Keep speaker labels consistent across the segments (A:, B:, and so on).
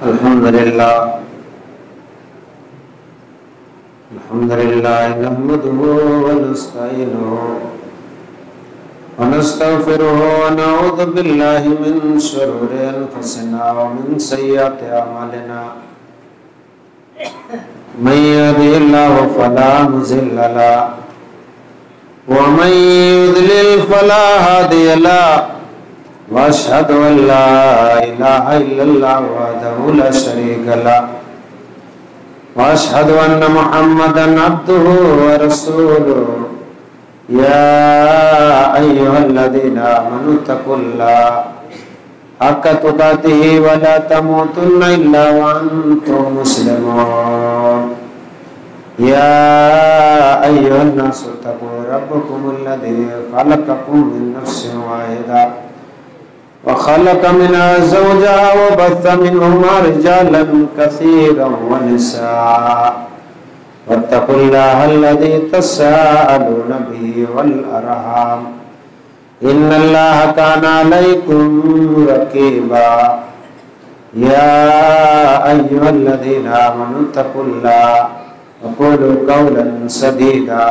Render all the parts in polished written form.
A: الحمد لله نحمده ونستعينه ونستغفره ونعوذ بالله من شرور أنفسنا ومن سيئات أعمالنا من يهده الله فلا مضل له ومن يضلل فلا هادي له واشهد ان لا اله الا الله وحده لا شريك له واشهد ان محمدا عبده ورسوله يا ايها الذين امنوا اتقوا الله حق تقاته ولا تموتن الا وانتم مسلمون يا ايها الناس اتقوا ربكم الذي خلقكم من نفس واحده وخلق منها زوجها وبث منهما رجالا كثيرا ونساء واتقوا الله الذي تساءلون به والأرحام إن الله كان عليكم رقيبا يا أيها الذين آمنوا اتقوا الله وقولوا قولا سديدا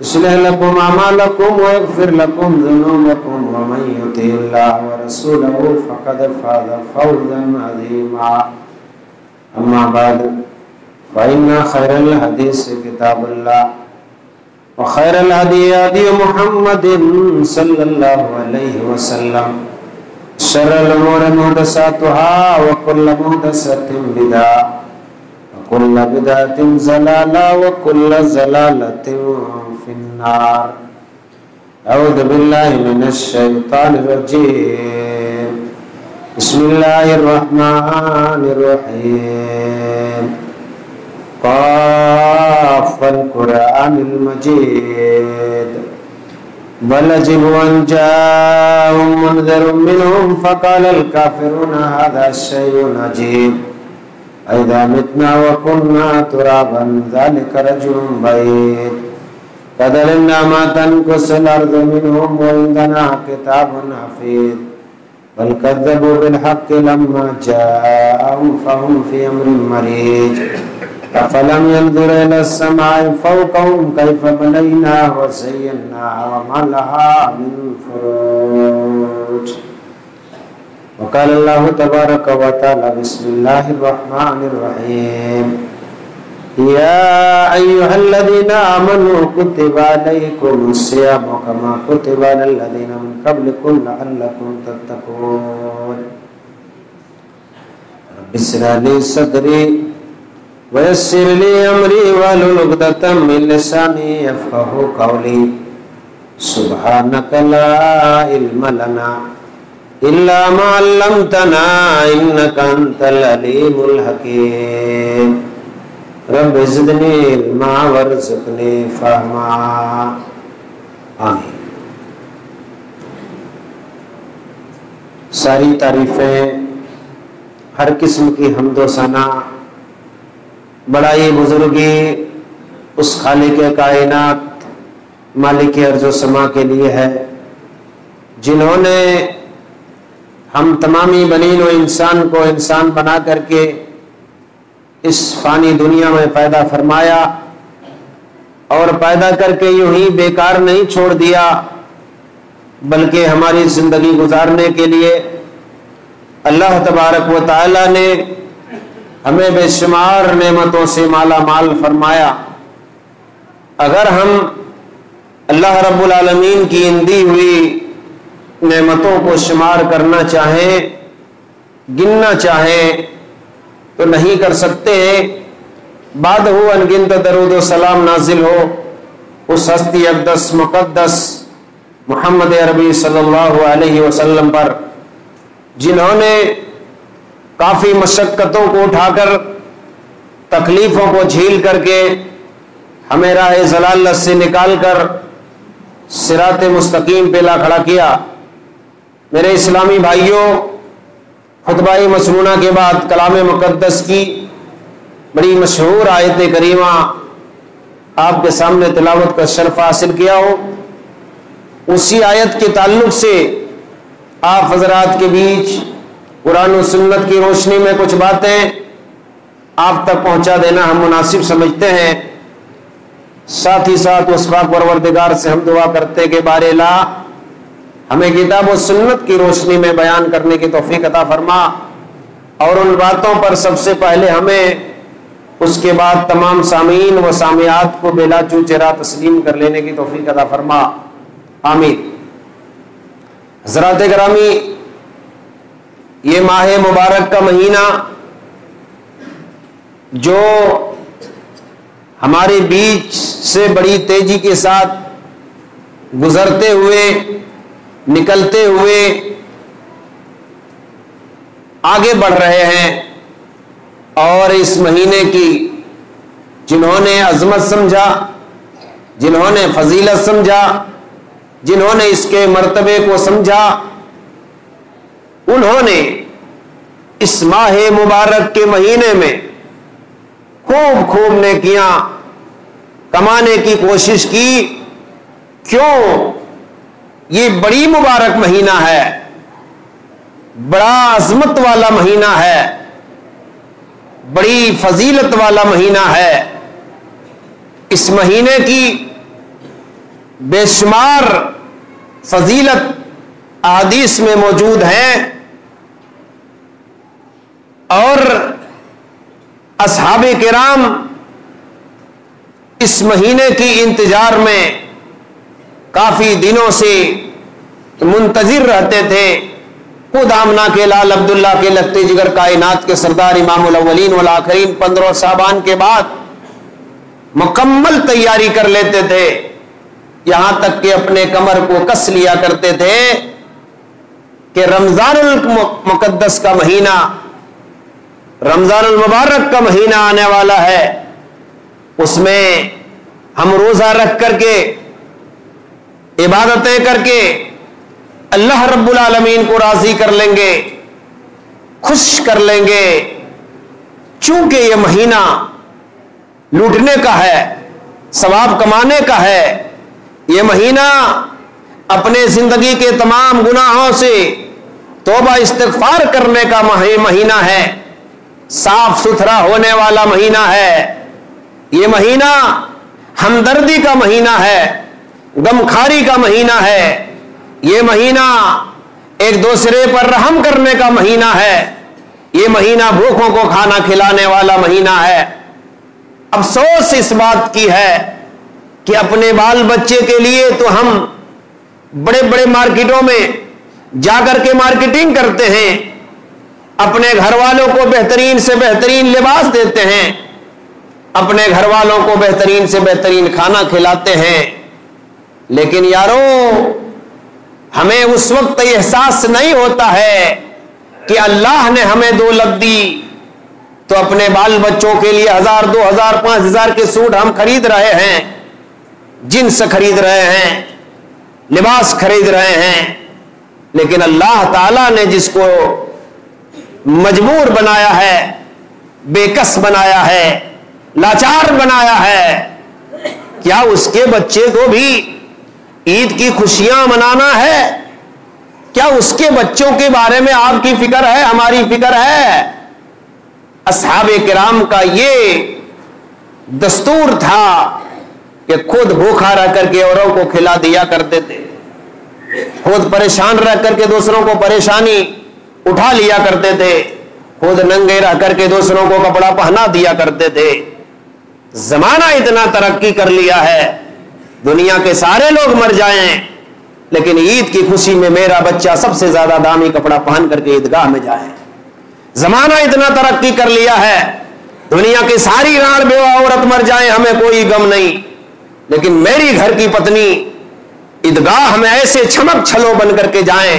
A: يصلح لكم أعمالكم ويغفر لكم ذنوبكم ومن يطع الله ورسوله فقد فاز فوزا عظيما أما بعد فإن خير الحديث كتاب الله وخير الهدي هدي محمد صلى الله عليه وسلم شر الأمور محدثاتها وكل محدثة بدعة وكل بدعة ضلالة وكل ضلالة في النار. أعوذ بالله من الشيطان الرجيم. بسم الله الرحمن الرحيم. قاف القرآن المجيد بل عجبوا أن جاءهم منذر منهم فقال الكافرون هذا شيء عجيب أئذا متنا وكنا ترابا ذلك رجل بعيد قد علمنا ما تنقص الأرض منهم وعندنا كتاب حفيظ بل كذبوا بالحق لما جاءهم فهم في أمر مريج أفلم ينظر إلى السماء فوقهم كيف بنيناها وزيناها وما لها من فروج. وقال الله تبارك وتعالى بسم الله الرحمن الرحيم يا أيها الذين آمنوا كتب عليكم الصيام كما كتب على الذين من قبلكم لعلكم تتقون. رب اشرح لي صدري ويسر لي أمري واحلل عقدة من لساني يفقهوا قولي سبحانك لا علم لنا إلا ما علمتنا إنك أنت العليم الحكيم. رب زدني علما وارزقني فهما. آمین. ساری تعریفیں، ہر قسم کی حمد و ثنا، بڑائی بزرگی اس خالق کائنات مالک ارض و سما کے لیے ہے جنہوں نے ہم تمامی بنین و انسان کو انسان بنا کر کے اس فانی دنیا میں پیدا فرمایا اور پیدا کر کے یوں ہی بیکار نہیں چھوڑ دیا بلکہ ہماری زندگی گزارنے کے لیے اللہ تبارک و تعالی نے ہمیں بے شمار نعمتوں سے مالا مال فرمایا. اگر ہم اللہ رب العالمین کی ان دی ہوئی نعمتوں کو شمار کرنا چاہیں، گننا چاہیں تو نہیں کر سکتے. بعد ہو انگنت درود و سلام نازل ہو اس ہستی اقدس مقدس محمد عربی صلی اللہ علیہ وسلم پر جنہوں نے کافی مشقتوں کو اٹھا کر، تکلیفوں کو جھیل کر کے ہمیں راہ ضلالت سے نکال کر صراط مستقیم پہ لا کھڑا کیا. میرے اسلامی بھائیوں، خطبہ مسنونہ کے بعد کلام مقدس کی بڑی مشہور آیت کریمہ آپ کے سامنے تلاوت کا شرف حاصل کیا ہو. اسی آیت کے تعلق سے آپ حضرات کے بیچ قرآن و سنت کی روشنی میں کچھ باتیں آپ تک پہنچا دینا ہم مناسب سمجھتے ہیں. ساتھ ہی ساتھ اس پاک پروردگار سے ہم دعا کرتے کہ بار الہ ہمیں کتاب و سنت کی روشنی میں بیان کرنے کی توفیق عطا فرما، اور ان باتوں پر سب سے پہلے ہمیں، اس کے بعد تمام سامعین و سامعات کو بلا چوچرا تسلیم کر لینے کی توفیق عطا فرما، آمین. حضرات گرامی، یہ ماہ مبارک کا مہینہ جو ہمارے بیچ سے بڑی تیزی کے ساتھ گزرتے ہوئے، نکلتے ہوئے آگے بڑھ رہے ہیں، اور اس مہینے کی جنہوں نے عظمت سمجھا، جنہوں نے فضیلت سمجھا، جنہوں نے اس کے مرتبے کو سمجھا، انہوں نے اس ماہ مبارک کے مہینے میں خوب نیکیاں کمانے کی کوشش کی. کیوں؟ یہ بڑی مبارک مہینہ ہے، بڑا عظمت والا مہینہ ہے، بڑی فضیلت والا مہینہ ہے. اس مہینے کی بے شمار فضیلت احادیث میں موجود ہیں، اور اصحاب کرام اس مہینے کی انتظار میں کافی دنوں سے منتظر رہتے تھے. خود آمنہ کے لال عبداللہ کے لگتے جگر کائنات کے سردار امام الاولین والآخرین 15 شعبان کے بعد مکمل تیاری کر لیتے تھے، یہاں تک کہ اپنے کمر کو کس لیا کرتے تھے کہ رمضان المقدس کا مہینہ، رمضان المبارک کا مہینہ آنے والا ہے، اس میں ہم روزہ رکھ کر کے، عبادتیں کر کے اللہ رب العالمین کو راضی کر لیں گے، خوش کر لیں گے. چونکہ یہ مہینہ لوٹنے کا ہے، ثواب کمانے کا ہے، یہ مہینہ اپنے زندگی کے تمام گناہوں سے توبہ استغفار کرنے کا مہینہ ہے، صاف ستھرا ہونے والا مہینہ ہے. یہ مہینہ ہمدردی کا مہینہ ہے، غمخاری کا مہینہ ہے. یہ مہینہ ایک دوسرے پر رحم کرنے کا مہینہ ہے. یہ مہینہ بھوکوں کو کھانا کھلانے والا مہینہ ہے. افسوس اس بات کی ہے کہ اپنے بال بچے کے لیے تو ہم بڑے بڑے مارکیٹوں میں جا کر کے مارکیٹنگ کرتے ہیں، اپنے گھر والوں کو بہترین سے بہترین لباس دیتے ہیں، اپنے گھر والوں کو بہترین سے بہترین کھانا کھلاتے ہیں، لیکن یارو ہمیں اس وقت احساس نہیں ہوتا ہے کہ اللہ نے ہمیں دولت دی تو اپنے بال بچوں کے لیے 1000 2000 5000 کے سوٹ ہم خرید رہے ہیں، جنس خرید رہے ہیں، لباس خرید رہے ہیں. لیکن اللہ تعالیٰ نے جس کو مجبور بنایا ہے، بے کس بنایا ہے، لاچار بنایا ہے، کیا اس کے بچے کو بھی عید کی خوشیاں منانا ہے؟ کیا اس کے بچوں کے بارے میں آپ کی فکر ہے، ہماری فکر ہے؟ اصحاب کرام کا یہ دستور تھا کہ خود بھوکھا رہ کر کے اوروں کو کھلا دیا کرتے تھے، خود پریشان رہ کر کے دوسروں کو پریشانی اٹھا لیا کرتے تھے، خود ننگے رہ کر کے دوسروں کو کپڑا پہنا دیا کرتے تھے. زمانہ اتنا ترقی کر لیا ہے، دنیا کے سارے لوگ مر جائیں لیکن عید کی خوشی میں میرا بچہ سب سے زیادہ دامی کپڑا پہن کر کے عیدگاہ میں جائے. زمانہ اتنا ترقی کر لیا ہے، دنیا کی ساری راڑ بیوہ عورت مر جائیں ہمیں کوئی غم نہیں، لیکن میری گھر کی پتنی عیدگاہ میں ایسے چھمک چھلو بن کر کے جائیں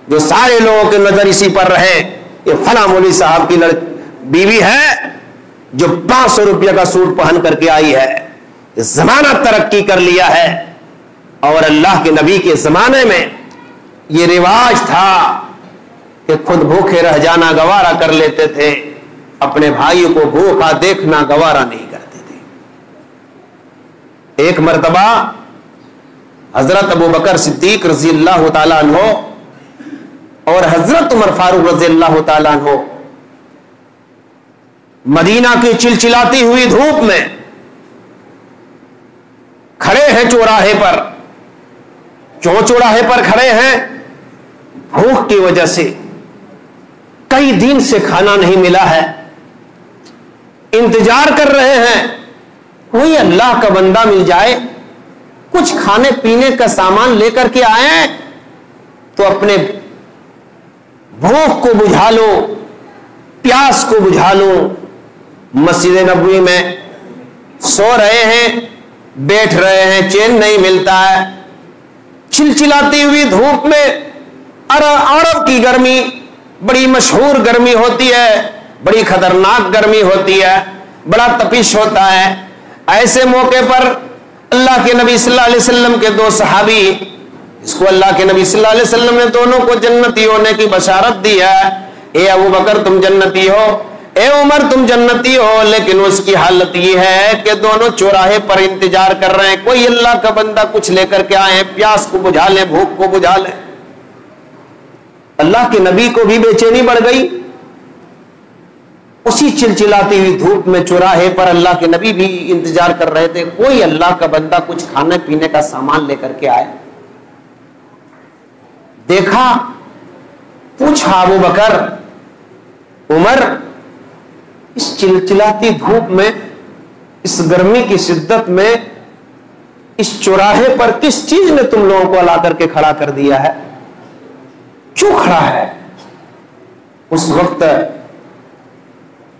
A: جو سارے لوگوں کی نظر اسی پر رہے، یہ فلاں مولوی صاحب کی بیوی ہے جو 500 روپیہ کا سوٹ پہن کر کے آئی ہے. زمانہ ترقی کر لیا ہے، اور اللہ کے نبی کے زمانے میں یہ رواج تھا کہ خود بھوکے رہ جانا گوارا کر لیتے تھے، اپنے بھائیوں کو بھوکا دیکھنا گوارا نہیں کرتے تھے. ایک مرتبہ حضرت ابو بکر صدیق رضی اللہ تعالیٰ عنہ اور حضرت عمر فاروق رضی اللہ تعالیٰ عنہ مدینہ کی چلچلاتی ہوئی دھوپ میں کھڑے ہیں چوراہے پر. کیوں چوراہے پر کھڑے ہیں؟ بھوک کی وجہ سے. کئی دن سے کھانا نہیں ملا ہے, انتظار کر رہے ہیں کوئی اللہ کا بندہ مل جائے, کچھ کھانے پینے کا سامان لے کر کے آئیں تو اپنے بھوک کو بجھا لو, پیاس کو بجھا لو. مسجد نبوی میں سو رہے ہیں, بیٹھ رہے ہیں, چین نہیں ملتا ہے. چلچلاتی ہوئی دھوپ میں, عرب کی گرمی بڑی مشہور گرمی ہوتی ہے, بڑی خطرناک گرمی ہوتی ہے, بڑا تپش ہوتا ہے. ایسے موقع پر اللہ کے نبی صلی اللہ علیہ وسلم کے دو صحابی, اس کو اللہ کے نبی صلی اللہ علیہ وسلم نے دونوں کو جنتی ہونے کی بشارت دی ہے. اے ابو بکر تم جنتی ہو, اے عمر تم جنتی ہو. لیکن اس کی حالت یہ ہے کہ دونوں چوراہے پر انتظار کر رہے ہیں کوئی اللہ کا بندہ کچھ لے کر کے آئے, پیاس کو بجھا لیں, بھوک کو بجھا لیں. اللہ کے نبی کو بھی بے چینی بڑھ گئی. اسی چلچلاتی ہوئی دھوپ میں چوراہے پر اللہ کے نبی بھی انتظار کر رہے تھے کوئی اللہ کا بندہ کچھ کھانے پینے کا سامان لے کر کے آئے. دیکھا, پوچھا ابو بکر, عمر, اس چلچلاتی دھوپ میں, اس گرمی کی شدت میں, اس چوراہے پر کس چیز نے تم لوگوں کو لا کر کے کھڑا کر دیا ہے؟ کیوں کھڑا ہے؟ اس وقت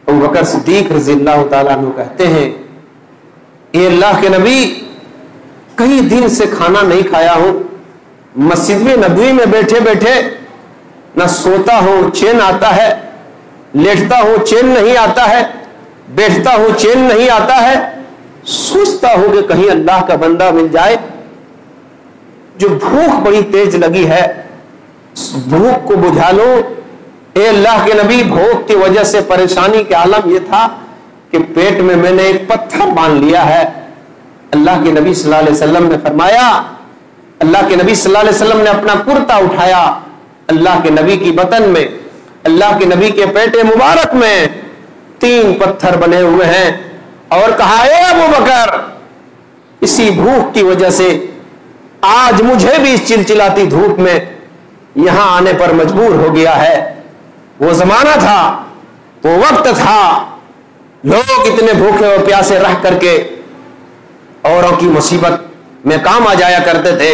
A: ابو بکر صدیق رضی اللہ تعالیٰ عنہ کہتے ہیں, اے اللہ کے نبی, کئی دن سے کھانا نہیں کھایا ہوں, مسجد نبوی میں بیٹھے بیٹھے نہ سوتا ہوں چین آتا ہے, لیٹتا ہوں چین نہیں آتا ہے, بیٹھتا ہوں چین نہیں آتا ہے. سوچتا ہوں کہ کہیں اللہ کا بندہ مل جائے. جو بھوک بڑی تیز لگی ہے, بھوک کو بجھا لو. اے اللہ کے نبی, بھوک کی وجہ سے پریشانی کا عالم یہ تھا کہ پیٹ میں نے ایک پتھر باندھ لیا ہے. اللہ کے نبی صلی اللہ علیہ وسلم نے فرمایا, اللہ کے نبی صلی اللہ علیہ وسلم نے اپنا کرتا اٹھایا, اللہ کے نبی کی بطن میں, اللہ کے نبی کے پیٹ مبارک میں 3 پتھر بنے ہوئے ہیں, اور کہا, اے ابو بکر, اسی بھوک کی وجہ سے آج مجھے بھی اس چلچلاتی دھوپ میں یہاں آنے پر مجبور ہو گیا ہے. وہ زمانہ تھا, وہ وقت تھا, لوگ اتنے بھوکے اور پیاسے رہ کر کے اوروں کی مصیبت میں کام آ جایا کرتے تھے.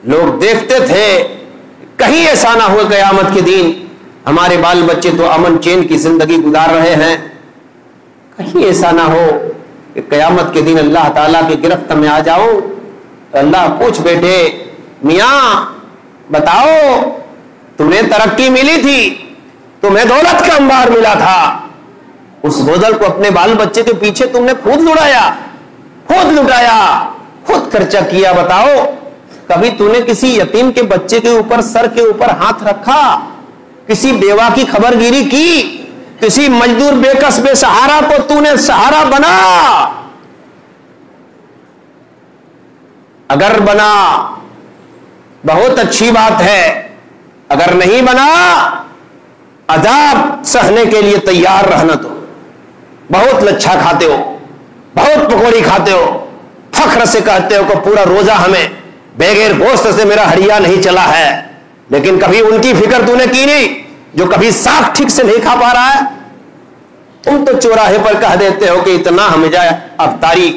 A: لوگ دیکھتے تھے کہیں ایسا نہ ہو قیامت کے دن ہمارے بال بچے تو امن چین کی زندگی گزار رہے ہیں, کہیں ایسا نہ ہو کہ قیامت کے دن اللہ تعالیٰ کی گرفت میں آ جاؤ تو اللہ پوچھ بیٹھے, میاں بتاؤ, تمہیں ترقی ملی تھی, تمہیں دولت کا انبار ملا تھا, اس بوجھل کو اپنے بال بچے کے پیچھے تم نے خود لٹایا, خود خرچہ کیا. بتاؤ, کبھی تو نے کسی یتیم کے بچے کے اوپر, سر کے اوپر ہاتھ رکھا, کسی بیوہ کی خبر گیری کی, کسی مزدور بے کس بے سہارا کو تو نے سہارا بنا؟ اگر بنا بہت اچھی بات ہے, اگر نہیں بنا عذاب سہنے کے لیے تیار رہنا. تو بہت لچھا کھاتے ہو, بہت پکوڑی کھاتے ہو, فخر سے کہتے ہو کہ پورا روزہ ہمیں بغیر گوشت سے میرا ہڑیا نہیں چلا ہے, لیکن کبھی ان کی فکر تو نے کی نہیں جو کبھی ساگ ٹھیک سے نہیں کھا پا رہا ہے. تم تو چوراہے پر کہہ دیتے ہو کہ اتنا ہم افطاری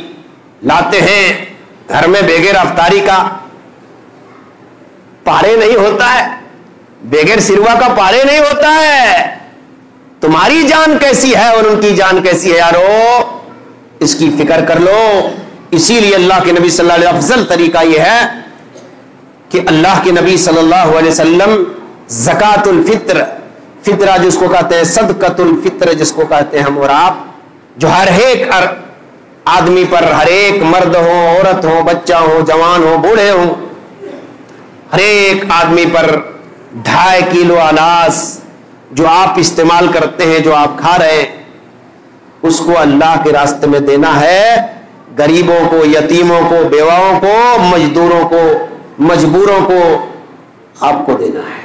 A: لاتے ہیں, گھر میں بغیر افطاری کا پارے نہیں ہوتا ہے, بغیر سروا کا پارے نہیں ہوتا ہے. تمہاری جان کیسی ہے اور ان کی جان کیسی ہے یارو, اس کی فکر کر لو. اسی لیے اللہ کے نبی صلی اللہ علیہ وسلم افضل طریقہ یہ ہے کہ اللہ کے نبی صلی اللہ علیہ وسلم زکات الفطر, فطرہ جس کو کہتے ہیں, صدقۃ الفطر جس کو کہتے ہیں ہم اور آپ, جو ہر ایک آدمی پر, ہر ایک مرد ہو, عورت ہو, بچہ ہو, جوان ہو, بوڑھے ہو, ہر ایک آدمی پر 2.5 کلو اناج جو آپ استعمال کرتے ہیں, جو آپ کھا رہے ہیں, اس کو اللہ کے راستے میں دینا ہے. غریبوں کو, یتیموں کو, بیواؤں کو, مزدوروں کو, مجبوروں کو آپ کو دینا ہے.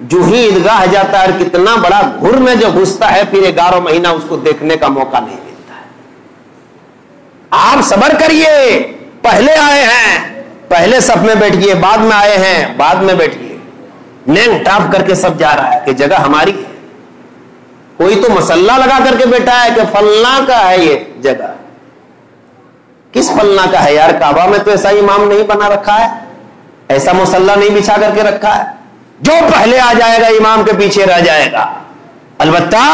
A: جو ہی عیدگاہ جاتا ہے اور کتنا بڑا گھر میں جو گھستا ہے، پھر 11 مہینہ اس کو دیکھنے کا موقع نہیں ملتا ہے۔ آپ صبر کریے، پہلے آئے ہیں پہلے صف میں بیٹھیے، بعد میں آئے ہیں بعد میں بیٹھیے۔ نینگ ٹاپ کر کے سب جا رہا ہے کہ جگہ ہماری ہے۔ کوئی تو مسلح لگا کر کے بیٹھا ہے کہ فلنا کا ہے یہ جگہ۔ کس فلنا کا ہے یار؟ کعبہ میں تو ایسا امام نہیں بنا رکھا ہے، ایسا مسلح نہیں بچھا کر کے رکھا ہے۔ جو پہلے آ جائے گا امام کے پیچھے رہ جائے گا۔ البتہ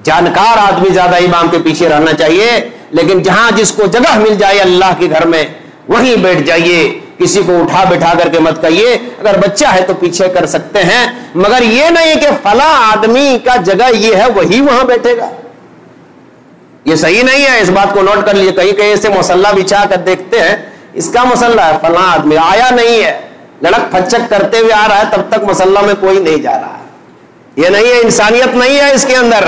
A: جانکار آدمی زیادہ امام کے پیچھے رہنا چاہیے، لیکن جہاں جس کو جگہ مل جائے اللہ کے گھر میں وہیں بیٹھ جائیے، کسی کو اٹھا بٹھا کر کے مت کہیے۔ اگر بچہ ہے تو پیچھے کر سکتے ہیں، مگر یہ نہیں کہ فلاں آدمی کا جگہ یہ ہے وہی وہاں بیٹھے گا، یہ صحیح نہیں ہے۔ اس بات کو نوٹ کر لیجیے، کہیں کہیں سے مسلح بچھا کر دیکھتے ہیں، اس کا مسلح ہے، فلاں آدمی آیا نہیں ہے، لڑک پھچک کرتے ہوئے آ رہا ہے، تب تک مسلح میں کوئی نہیں جا رہا ہے۔ یہ نہیں ہے، انسانیت نہیں ہے اس کے اندر۔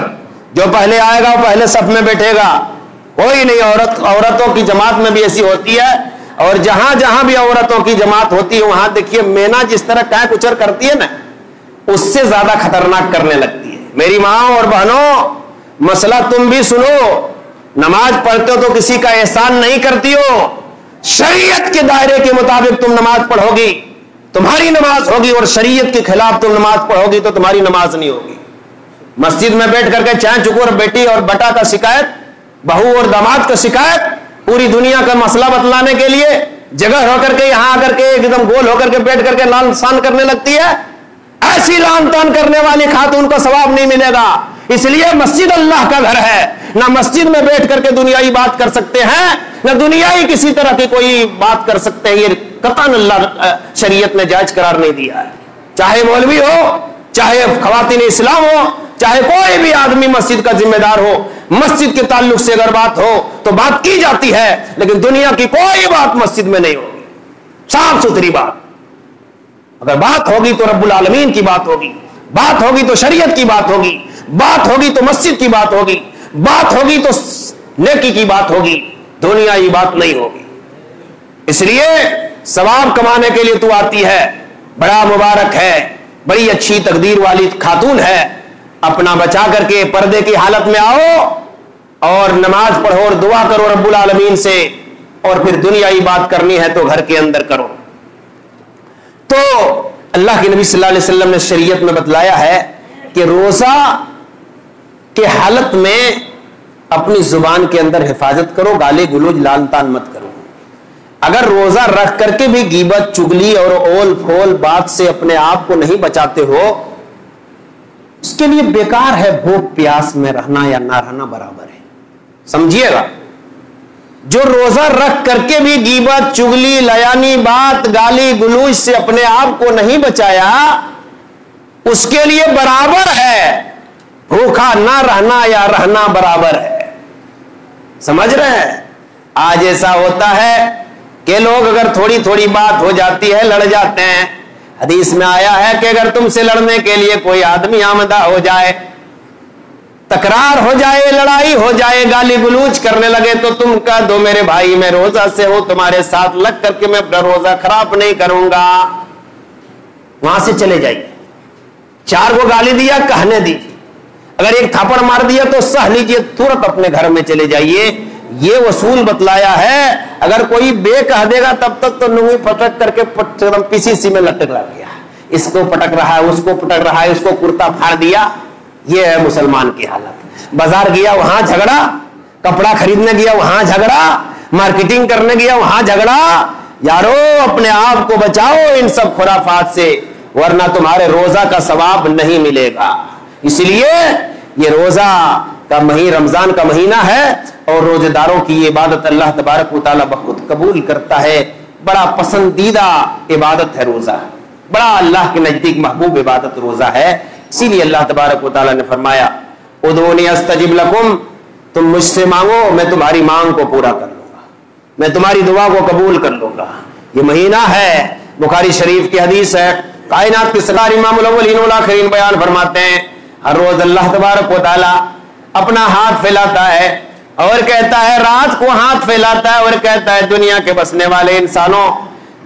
A: جو پہلے آئے گا وہ پہلے صف میں بیٹھے گا، کوئی نہیں۔ عورتوں کی جماعت میں بھی ایسی ہوتی ہے، اور جہاں جہاں بھی عورتوں کی جماعت ہوتی ہے وہاں دیکھیے مینا جس طرح کہہ کچر کرتی ہے نا، اس سے زیادہ خطرناک کرنے لگتی ہے۔ میری ماں اور بہنوں، مسئلہ تم بھی سنو، نماز پڑھتے ہو تو کسی کا احسان نہیں کرتی ہو، شریعت کے دائرے کے مطابق تم نماز پڑھو گی تمہاری نماز ہوگی، اور شریعت کے خلاف تم نماز پڑھو گی تو تمہاری نماز نہیں ہوگی۔ مسجد میں بیٹھ کر کے چائے چکور بیٹی اور بٹا کا شکایت، بہو اور داماد کا شکایت، پوری دنیا کا مسئلہ بتلانے کے لیے جگہ ہو کر کے یہاں آ کر کے ایک دم گول ہو کر کے بیٹھ کر کے لان سان کرنے لگتی ہے، ایسی لان تان کرنے والی خاتون کو ثواب نہیں ملے گا۔ اس لیے مسجد اللہ کا گھر ہے، نہ مسجد میں بیٹھ کر کے دنیائی بات کر سکتے ہیں، نہ دنیائی کسی طرح کی کوئی بات کر سکتے ہیں۔ یہ قطعاً اللہ شریعت نے جائز قرار نہیں دیا ہے۔ چاہے مولوی ہو، چاہے خواتین اسلام ہو، چاہے کوئی بھی آدمی مسجد کا ذمہ دار ہو، مسجد کے تعلق سے اگر بات ہو تو بات کی جاتی ہے، لیکن دنیا کی کوئی بات مسجد میں نہیں ہوگی، صاف ستھری بات۔ اگر بات ہوگی تو رب العالمین کی بات ہوگی، بات ہوگی تو شریعت کی بات ہوگی، بات ہوگی تو مسجد کی بات ہوگی، بات ہوگی تو نیکی کی بات ہوگی، دنیائی بات نہیں ہوگی۔ اس لیے ثواب کمانے کے لیے تو آتی ہے، بڑا مبارک ہے، بڑی اچھی تقدیر والی خاتون ہے، اپنا بچا کر کے پردے کی حالت میں آؤ اور نماز پڑھو اور دعا کرو رب العالمین سے، اور پھر دنیائی بات کرنی ہے تو گھر کے اندر کرو۔ تو اللہ کے نبی صلی اللہ علیہ وسلم نے شریعت میں بتلایا ہے کہ روزہ کے حالت میں اپنی زبان کے اندر حفاظت کرو، گالی گلوچ لعن طعن مت کرو۔ اگر روزہ رکھ کر کے بھی غیبت چگلی اور اول پھول بات سے اپنے آپ کو نہیں بچاتے ہو، اس کے لیے بیکار ہے، بھوک پیاس میں رہنا یا نہ رہنا برابر ہے، سمجھیے گا۔ جو روزہ رکھ کر کے بھی غیبت چگلی لیانی بات گالی گلوچ سے اپنے آپ کو نہیں بچایا، اس کے لیے برابر ہے، بھوکا نہ رہنا یا رہنا برابر ہے، سمجھ رہے ہیں؟ آج ایسا ہوتا ہے کہ لوگ اگر تھوڑی تھوڑی بات ہو جاتی ہے لڑ جاتے ہیں۔ حدیث میں آیا ہے کہ اگر تم سے لڑنے کے لیے کوئی آدمی آمدہ ہو جائے، تکرار ہو جائے، لڑائی ہو جائے، گالی گلوچ کرنے لگے تو تم کہہ دو میرے بھائی میں روزہ سے ہوں، تمہارے ساتھ لگ کر کے میں اپنا روزہ خراب نہیں کروں گا، وہاں سے چلے جائیے۔ چار کو گالی دیا کہنے دیجیے، اگر ایک تھاپڑ مار دیا تو سہ لیجیے، ترنت اپنے گھر میں چلے جائیے۔ یہ اصول بتلایا ہے، اگر کوئی بے کہہ دے گا تب تک تو نوی پٹک کر کے پسی سی میں لٹک لگ گیا، اس کو پٹک رہا ہے، اس کو پٹک رہا ہے، اس کو کرتا پھاڑ دیا۔ یہ ہے مسلمان کی حالت۔ بازار گیا وہاں جھگڑا، کپڑا خریدنے گیا وہاں جھگڑا، مارکیٹنگ کرنے گیا وہاں جھگڑا۔ یارو اپنے آپ کو بچاؤ ان سب خرافات سے، ورنہ تمہارے روزہ کا ثواب نہیں ملے گا۔ اس لیے یہ روزہ کا رمضان کا مہینہ ہے، اور روزے داروں کی یہ عبادت اللہ تبارک و تعالیٰ بخود قبول کرتا ہے۔ بڑا پسندیدہ عبادت ہے روزہ، بڑا اللہ کے نزدیک محبوب عبادت روزہ ہے۔ اسی لیے اللہ تبارک و تعالیٰ نے فرمایا ادعونی استجب لکم، تم مجھ سے مانگو میں تمہاری مانگ کو پورا کر لوں گا، میں تمہاری دعا کو قبول کر لوں گا۔ یہ مہینہ ہے، بخاری شریف کی حدیث ہے، کائنات کے سرکار امام الاولین والآخرین بیان فرماتے ہیں، ہر روز اللہ تبارک و تعالیٰ اپنا ہاتھ پھیلاتا ہے اور کہتا ہے، رات کو ہاتھ پھیلاتا ہے اور کہتا ہے دنیا کے بسنے والے انسانوں،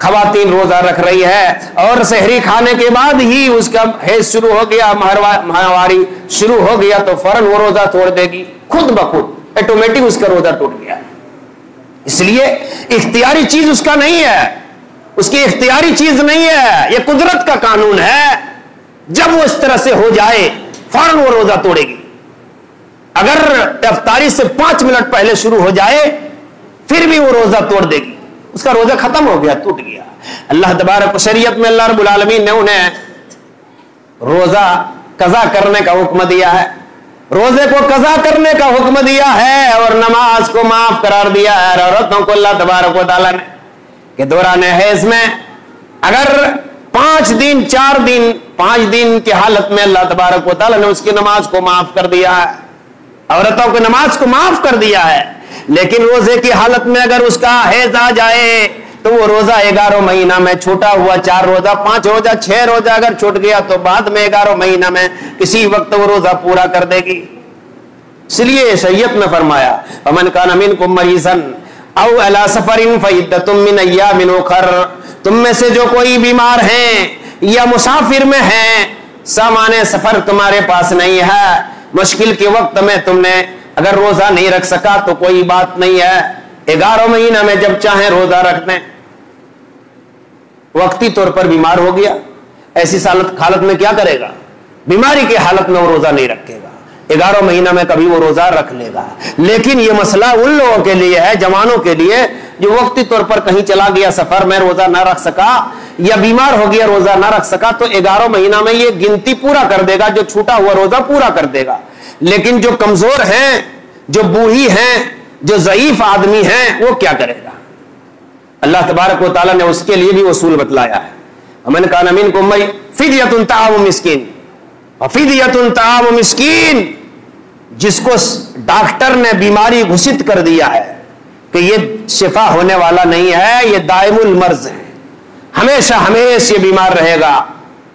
B: خواتین روزہ رکھ رہی ہے اور سحری کھانے کے بعد ہی اس کا حیض شروع ہو گیا، ماہواری شروع ہو گیا، تو فوراً وہ روزہ توڑ دے گی، خود بخود آٹومیٹک اس کا روزہ ٹوٹ گیا۔ اس لیے اختیاری چیز اس کا نہیں ہے، اس کی اختیاری چیز نہیں ہے، یہ قدرت کا قانون ہے۔ جب وہ اس طرح سے ہو جائے فوراً وہ روزہ توڑے گی۔ اگر افطاری سے 5 منٹ پہلے شروع ہو جائے پھر بھی وہ روزہ توڑ دے گی، اس کا روزہ ختم ہو گیا، ٹوٹ گیا۔ اللہ تبارک شریعت میں اللہ رب العالمین نے انہیں روزہ قضا کرنے کا حکم دیا ہے، روزے کو قضا کرنے کا حکم دیا ہے اور نماز کو معاف قرار دیا ہے عورتوں کو اللہ تبارک و تعالیٰ نے کہ دوران حیض میں اگر 5 دن 4 دن 5 دن کی حالت میں اللہ تبارک و تعالیٰ نے اس کی نماز کو معاف کر دیا ہے، عورتوں کی نماز کو معاف کر دیا ہے، لیکن روزے کی حالت میں اگر اس کا حیض آ جائے تو وہ روزہ 11 مہینہ میں چھوٹا ہوا 4 روزہ 5 روزہ 6 روزہ اگر چھوٹ گیا تو بعد میں 11 مہینہ میں کسی وقت وہ روزہ پورا کر دے گی۔ اس لیے شریعت میں فرمایا فمن کان منکم مریضا او علی سفر فعدۃ من ایام اخر، تم میں سے جو کوئی بیمار ہیں یا مسافر میں ہیں، سامان سفر تمہارے پاس نہیں ہے، مشکل کے وقت میں تم نے اگر روزہ نہیں رکھ سکا تو کوئی بات نہیں ہے، 11 مہینہ میں جب چاہیں روزہ رکھ دیں۔ وقتی طور پر بیمار ہو گیا، ایسی حالت میں کیا کرے گا؟ بیماری کی حالت میں وہ روزہ نہیں رکھے گا، 11 مہینہ میں کبھی وہ روزہ رکھ لے گا۔ لیکن یہ مسئلہ ان لوگوں کے لیے ہے، جوانوں کے لیے، جو وقتی طور پر کہیں چلا گیا سفر میں روزہ نہ رکھ سکا یا بیمار ہو گیا روزہ نہ رکھ سکا، تو 11 مہینہ میں یہ گنتی پورا کر دے گا، جو چھوٹا ہوا روزہ پورا کر دے گا۔ لیکن جو کمزور ہیں، جو بوڑھی ہیں، جو ضعیف آدمی ہیں، وہ کیا کرے گا؟ اللہ تبارک و تعالیٰ نے اس کے لیے بھی اصول بتلایا ہے۔ ومن کان منکم فدیۃ طعام مسکین، فدیۃ طعام مسکین، جس کو ڈاکٹر نے بیماری گھوشت کر دیا ہے کہ یہ شفا ہونے والا نہیں ہے، یہ دائم المرض ہے، ہمیشہ یہ بیمار رہے گا،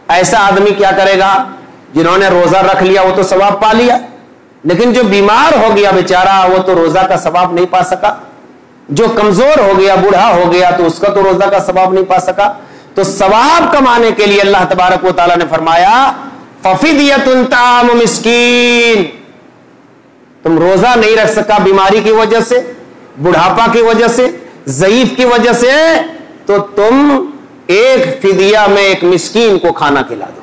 B: ایسا آدمی کیا کرے گا؟ جنہوں نے روزہ رکھ لیا وہ تو ثواب پا لیا، لیکن جو بیمار ہو گیا بیچارہ وہ تو روزہ کا ثواب نہیں پا سکا، جو کمزور ہو گیا بوڑھا ہو گیا تو اس کا تو روزہ کا ثواب نہیں پا سکا۔ تو ثواب کمانے کے لیے اللہ تبارک و تعالیٰ نے فرمایا ففدیۃ طعام مسکین، تم روزہ نہیں رکھ سکا بیماری کی وجہ سے، بڑھاپا کی وجہ سے، ضعیف کی وجہ سے، تو تم ایک فدیہ میں ایک مسکین کو کھانا کھلا دو،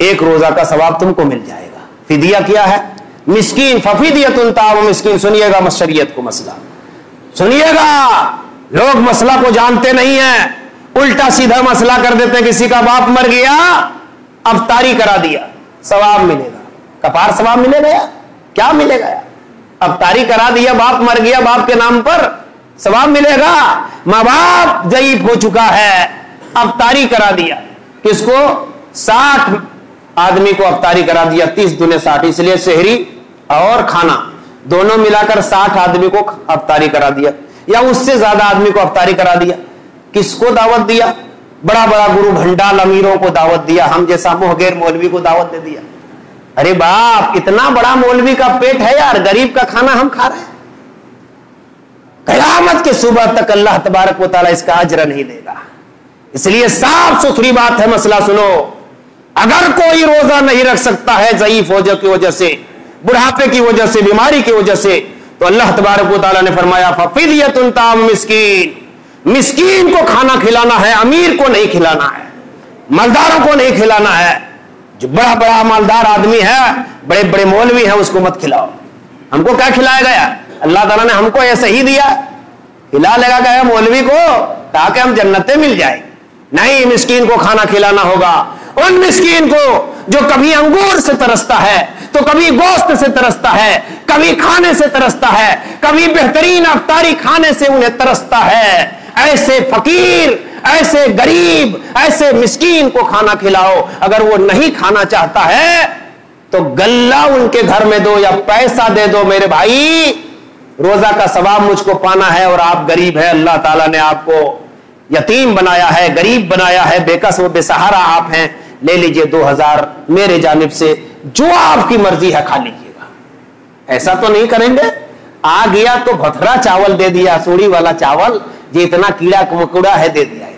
B: ایک روزہ کا ثواب تم کو مل جائے گا۔ فدیہ کیا ہے؟ مسکین، ففدیۃ طعام مسکین۔ سنیے گا شریعت کو مسئلہ، سنیے گا، لوگ مسئلہ کو جانتے نہیں ہیں، الٹا سیدھا مسئلہ کر دیتے ہیں۔ کسی کا باپ مر گیا، افطاری کرا دیا، ثواب ملے گا، کفار ثواب ملے گا؟ کیا ملے گا؟ افطاری کرا دیا، باپ مر گیا، باپ کے نام پر ثواب ملے گا؟ ماں باپ ضعیف ہو چکا ہے، افطاری کرا دیا، کس کو؟ 60 آدمی کو افطاری کرا دیا، 30 دنے 60، اس لیے سحری اور کھانا دونوں ملا کر 60 آدمی کو افطاری کرا دیا، یا اس سے زیادہ آدمی کو افطاری کرا دیا۔ کس کو دعوت دیا؟ بڑا بڑا گرو بھنڈال امیروں کو دعوت دیا، ہم جیسا موہگیر مولوی کو دعوت دے دیا۔ ارے باپ، اتنا بڑا مولوی کا پیٹ ہے یار، غریب کا کھانا ہم کھا رہے ہیں۔ قیامت کے صبح تک اللہ تبارک و تعالیٰ اس کا اجر نہیں دے گا۔ اس لیے صاف ستھری بات ہے، مسئلہ سنو، اگر کوئی روزہ نہیں رکھ سکتا ہے ضعیف ہو کی وجہ سے، بڑھاپے کی وجہ سے، بیماری کی وجہ سے، تو اللہ تبارک و تعالیٰ نے فرمایا ففدیۃ طعام مسکین، مسکین کو کھانا کھلانا ہے، امیر کو نہیں کھلانا ہے، مالداروں کو نہیں کھلانا ہے۔ جو بڑا بڑا مالدار آدمی ہے، بڑے بڑے مولوی ہیں، اس کو مت کھلاؤ۔ ہم کو کیا کھلایا گیا؟ اللہ تعالیٰ نے ہم کو ایسے ہی دیا، کھلا لگا گیا مولوی کو تاکہ ہم جنتیں مل جائیں؟ نہیں، مسکین کو کھانا کھلانا ہوگا، ان مسکین کو جو کبھی انگور سے ترستا ہے تو کبھی گوشت سے ترستا ہے، کبھی کھانے سے ترستا ہے، کبھی بہترین افطاری کھانے سے انہیں ترستا ہے۔ ایسے فقیر، ایسے غریب، ایسے مسکین کو کھانا کھلاؤ۔ اگر وہ نہیں کھانا چاہتا ہے تو گلہ ان کے گھر میں دو یا پیسہ دے دو۔ میرے بھائی، روزہ کا ثواب مجھ کو پانا ہے اور آپ غریب ہیں، اللہ تعالیٰ نے آپ کو یتیم بنایا ہے، غریب بنایا ہے، بے کس و بے سہارا آپ ہیں، لے لیجئے 2000 میرے جانب سے، جو آپ کی مرضی ہے کھا لیجئے گا۔ ایسا تو نہیں کریں گے؟ آ گیا تو بھترا چاول دے دیا، سوڑی والا چاول، جو اتنا کیڑا مکوڑا ہے دے دیا ہے۔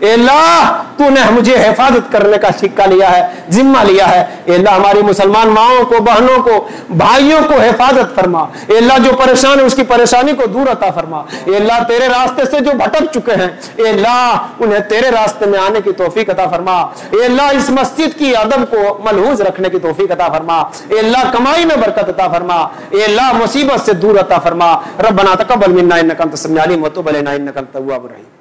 B: اے اللہ تو نے مجھے حفاظت کرنے کا ٹھیکہ لیا ہے, ذمہ لیا ہے. اے اللہ ہماری مسلمان ماؤں کو, بہنوں کو, بھائیوں کو حفاظت فرما. اے اللہ جو پریشان ہے اس کی پریشانی کو دور عطا فرما. اے اللہ تیرے راستے سے جو بھٹک چکے ہیں اے اللہ انہیں تیرے راستے میں آنے کی توفیق عطا فرما. اے اللہ اس مسجد کی ادب کو ملحوظ رکھنے کی توفیق عطا فرما. اے اللہ کمائی میں برکت عطا فرما. اے اللہ مصیبت سے دور عطا فرما. ربنا تقبل منا انک انت السمیع العلیم وتب علینا انک انت التواب الرحیم.